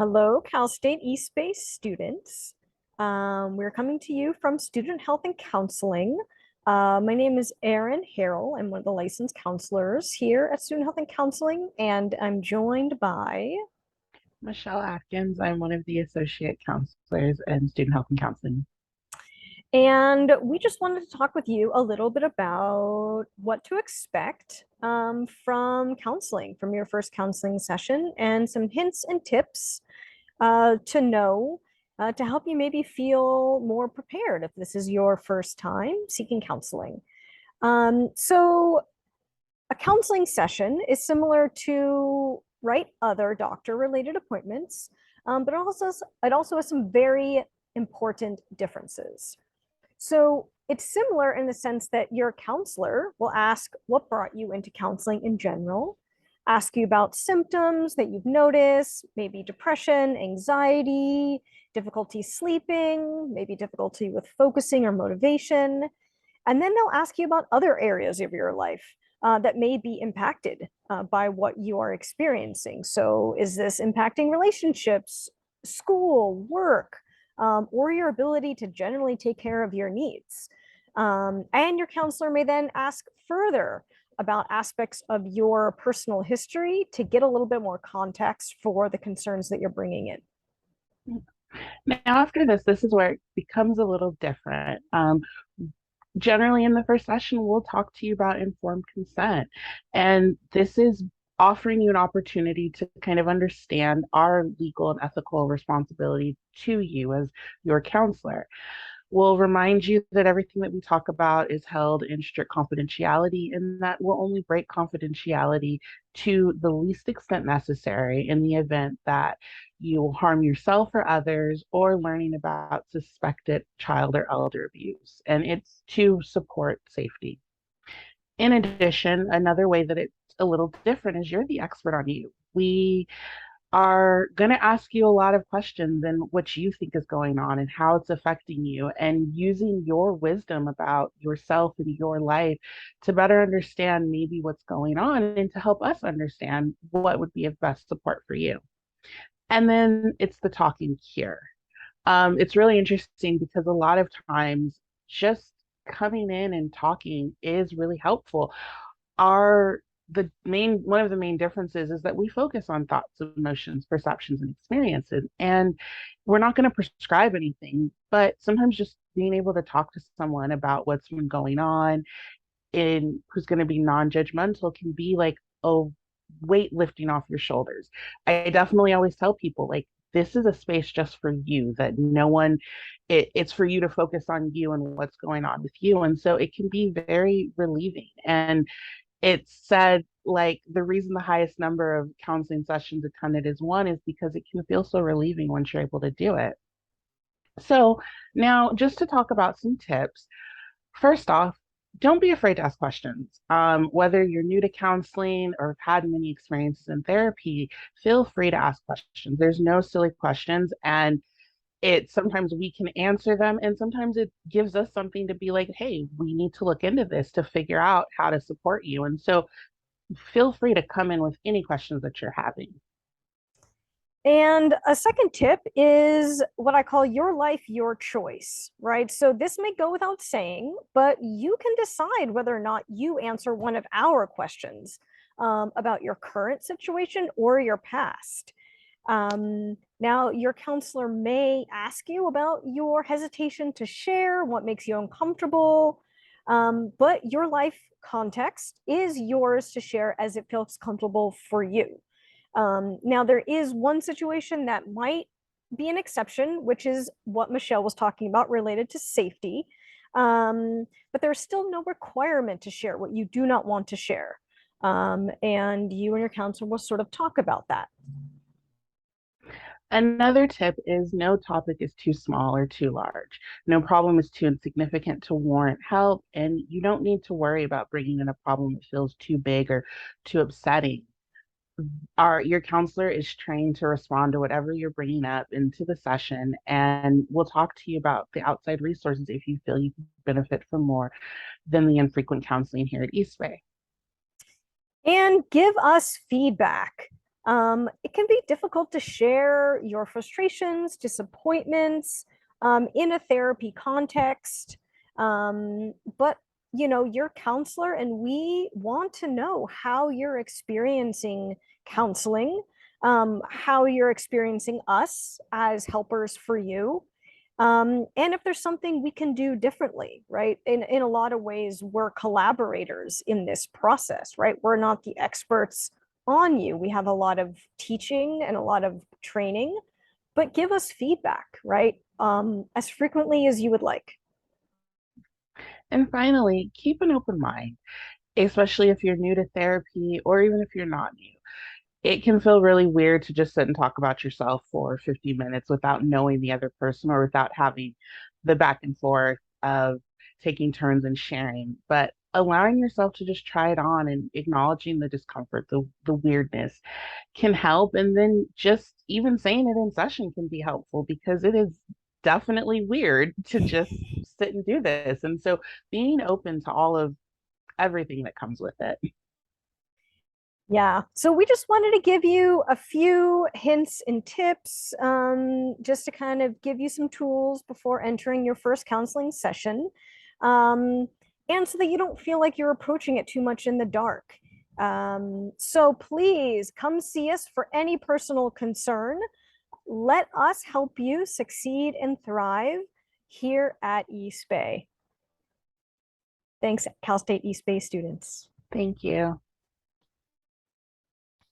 Hello, Cal State East Bay students. We're coming to you from Student Health and Counseling. My name is Erin Harrell. I'm one of the licensed counselors here at Student Health and Counseling, and I'm joined by. Michele Adkins. I'm one of the associate counselors in student health and counseling. And we just wanted to talk with you a little bit about what to expect from counseling, from your first counseling session, and some hints and tips to know to help you maybe feel more prepared if this is your first time seeking counseling. So a counseling session is similar to other doctor related appointments, but it also has some very important differences. So it's similar in the sense that your counselor will ask what brought you into counseling in general, ask you about symptoms that you've noticed, maybe depression, anxiety, difficulty sleeping, maybe difficulty with focusing or motivation. And then they'll ask you about other areas of your life that may be impacted by what you are experiencing. So, is this impacting relationships, school, work, or your ability to generally take care of your needs? And your counselor may then ask further about aspects of your personal history to get a little bit more context for the concerns that you're bringing in. Now, after this is where it becomes a little different. Generally, in the first session, we'll talk to you about informed consent. And this is offering you an opportunity to kind of understand our legal and ethical responsibility to you as your counselor. We'll remind you that everything that we talk about is held in strict confidentiality and that we'll only break confidentiality to the least extent necessary in the event that you will harm yourself or others or learning about suspected child or elder abuse. And it's to support safety. In addition, another way that it's a little different is you're the expert on you. We are going to ask you a lot of questions and what you think is going on and how it's affecting you, and using your wisdom about yourself and your life to better understand maybe what's going on and to help us understand what would be of best support for you. And then it's the talking cure. It's really interesting because a lot of times just coming in and talking is really helpful. Our the main One of the main differences is that we focus on thoughts, emotions, perceptions, and experiences, and we're not going to prescribe anything, but sometimes just being able to talk to someone about what's been going on and who's going to be non-judgmental can be like a weight lifting off your shoulders. I definitely always tell people, like, this is a space just for you, that no one it's for you to focus on you and what's going on with you, and so it can be very relieving. And it's said, like, the reason the highest number of counseling sessions attended is one is because it can feel so relieving once you're able to do it. So now, just to talk about some tips. First off, don't be afraid to ask questions. Whether you're new to counseling or have had many experiences in therapy, feel free to ask questions. There's no silly questions, and it sometimes we can answer them, and sometimes it gives us something to be like, hey, we need to look into this to figure out how to support you. And so feel free to come in with any questions that you're having. And a second tip is what I call your life, your choice, right? So this may go without saying, but you can decide whether or not you answer one of our questions about your current situation or your past. Now, your counselor may ask you about your hesitation to share, what makes you uncomfortable, but your life context is yours to share as it feels comfortable for you. Now, there is one situation that might be an exception, which is what Michele was talking about related to safety. But there's still no requirement to share what you do not want to share. And you and your counselor will sort of talk about that. Another tip is no topic is too small or too large. No problem is too insignificant to warrant help, and you don't need to worry about bringing in a problem that feels too big or too upsetting. Your counselor is trained to respond to whatever you're bringing up into the session, and we'll talk to you about the outside resources if you feel you can benefit from more than the infrequent counseling here at East Bay. And give us feedback. It can be difficult to share your frustrations, disappointments in a therapy context. But you're a counselor, and we want to know how you're experiencing counseling, how you're experiencing us as helpers for you. And if there's something we can do differently, right? In a lot of ways, we're collaborators in this process, right? We're not the experts on you. We have a lot of teaching and a lot of training, but give us feedback, right? As frequently as you would like. And finally, keep an open mind, especially if you're new to therapy or even if you're not new. It can feel really weird to just sit and talk about yourself for 50 minutes without knowing the other person or without having the back and forth of taking turns and sharing. But allowing yourself to just try it on and acknowledging the discomfort, the weirdness can help. And then just even saying it in session can be helpful because it is definitely weird to just sit and do this. And so being open to all of everything that comes with it. Yeah. So we just wanted to give you a few hints and tips, just to kind of give you some tools before entering your first counseling session. Um, and so that you don't feel like you're approaching it too much in the dark. So please come see us for any personal concern. Let us help you succeed and thrive here at East Bay. Thanks, Cal State East Bay students. Thank you.